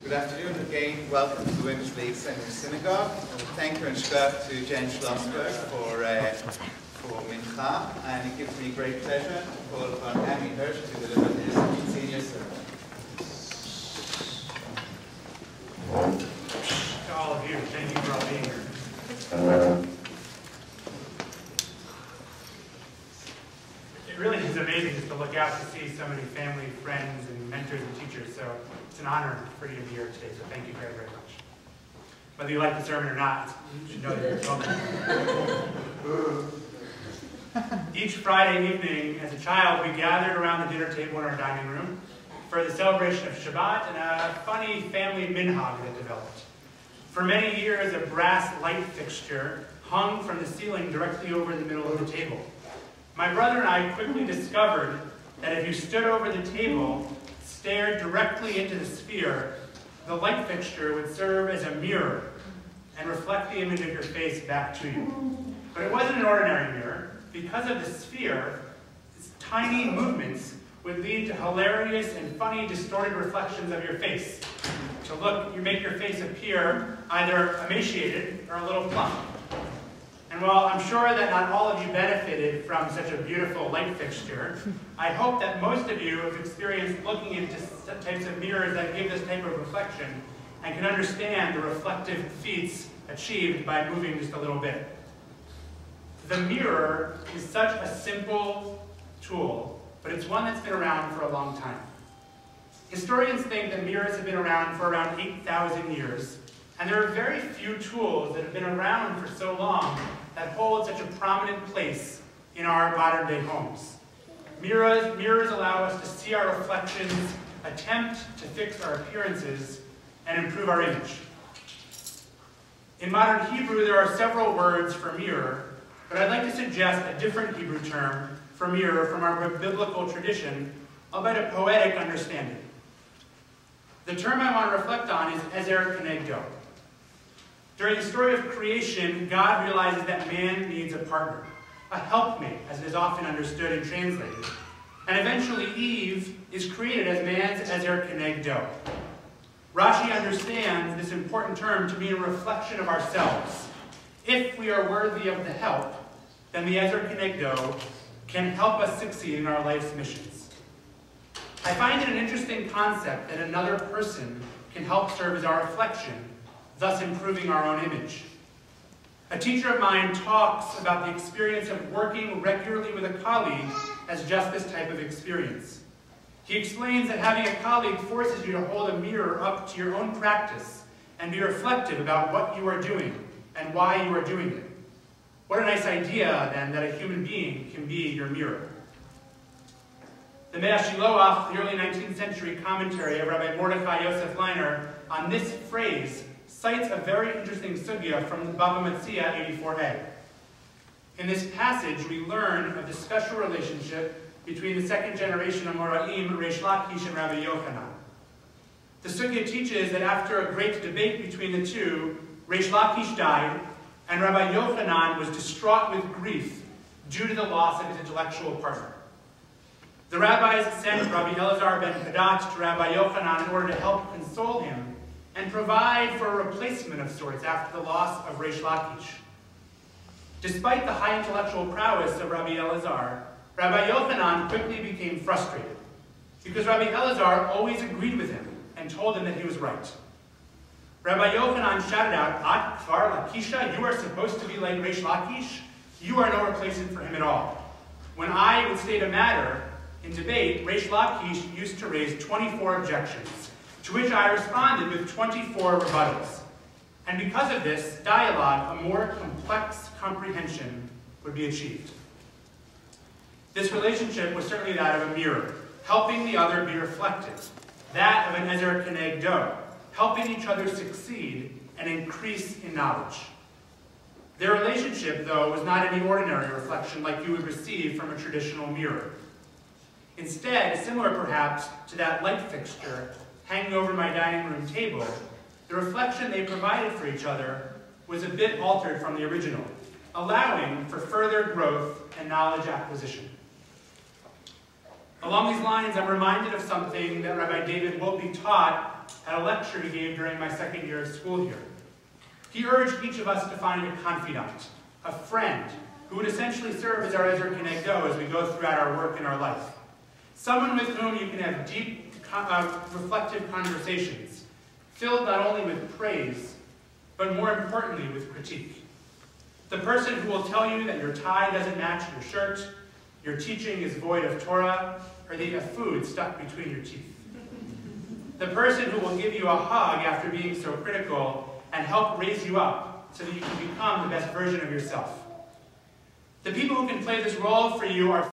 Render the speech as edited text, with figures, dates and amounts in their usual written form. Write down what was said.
Good afternoon again. Welcome to the Women's League Seminary Synagogue. And thank you and shkach to Jen Schlossberg for Mincha. And it gives me great pleasure to call upon Hersh to deliver his senior sermon. To all of you, thank you for all being here. It really is amazing just to look out to see so many family, friends, and mentors and teachers. So it's an honor for you to be here today. So thank you very, very much. Whether you like the sermon or not, you should know that you're welcome. Each Friday evening, as a child, we gathered around the dinner table in our dining room for the celebration of Shabbat and a funny family minhag that developed. For many years, a brass light fixture hung from the ceiling directly over the middle of the table. My brother and I quickly discovered that if you stood over the table, stared directly into the sphere, the light fixture would serve as a mirror and reflect the image of your face back to you. But it wasn't an ordinary mirror. Because of the sphere, its tiny movements would lead to hilarious and funny distorted reflections of your face. To look, you make your face appear either emaciated or a little plump. And while I'm sure that not all of you benefited from such a beautiful light fixture, I hope that most of you have experienced looking into types of mirrors that give this type of reflection and can understand the reflective feats achieved by moving just a little bit. The mirror is such a simple tool, but it's one that's been around for a long time. Historians think that mirrors have been around for around 8,000 years, and there are very few tools that have been around for so long that hold such a prominent place in our modern-day homes. Mirrors allow us to see our reflections, attempt to fix our appearances, and improve our image. In modern Hebrew, there are several words for mirror, but I'd like to suggest a different Hebrew term for mirror from our biblical tradition, albeit a poetic understanding. The term I want to reflect on is ezer kenegdo. During the story of creation, God realizes that man needs a partner, a helpmate, as it is often understood and translated. And eventually Eve is created as man's ezer kenegdo. Rashi understands this important term to mean a reflection of ourselves. If we are worthy of the help, then the ezer kenegdo can help us succeed in our life's missions. I find it an interesting concept that another person can help serve as our reflection, thus improving our own image. A teacher of mine talks about the experience of working regularly with a colleague as just this type of experience. He explains that having a colleague forces you to hold a mirror up to your own practice and be reflective about what you are doing and why you are doing it. What a nice idea, then, that a human being can be your mirror. The Mea Shiloach, the early 19th century commentary of Rabbi Mordechai Yosef Leiner on this phrase, cites a very interesting sugya from the Bava Metzia 84a. In this passage, we learn of the special relationship between the second generation of Moraim, Reish Lakish and Rabbi Yochanan. The sugya teaches that after a great debate between the two, Reish Lakish died, and Rabbi Yochanan was distraught with grief due to the loss of his intellectual partner. The rabbis sent Rabbi Elazar ben Kadat to Rabbi Yochanan in order to help console him and provide for a replacement of sorts after the loss of Reish Lakish. Despite the high intellectual prowess of Rabbi Elazar, Rabbi Yochanan quickly became frustrated because Rabbi Elazar always agreed with him and told him that he was right. Rabbi Yochanan shouted out, "At kvar Lakisha, you are supposed to be like Reish Lakish. You are no replacement for him at all. When I would state a matter in debate, Reish Lakish used to raise 24 objections, to which I responded with 24 rebuttals. And because of this dialogue, a more complex comprehension would be achieved." This relationship was certainly that of a mirror, helping the other be reflected, that of an ezer kenegdo, helping each other succeed and increase in knowledge. Their relationship, though, was not any ordinary reflection like you would receive from a traditional mirror. Instead, similar perhaps to that light fixture hanging over my dining room table, the reflection they provided for each other was a bit altered from the original, allowing for further growth and knowledge acquisition. Along these lines, I'm reminded of something that Rabbi David Wolpe taught at a lecture he gave during my second year of school here. He urged each of us to find a confidant, a friend, who would essentially serve as our Ezra Kenegdo as we go throughout our work and our life. Someone with whom you can have deep, reflective conversations, filled not only with praise, but more importantly with critique. The person who will tell you that your tie doesn't match your shirt, your teaching is void of Torah, or that you have food stuck between your teeth. The person who will give you a hug after being so critical and help raise you up so that you can become the best version of yourself. The people who can play this role for you are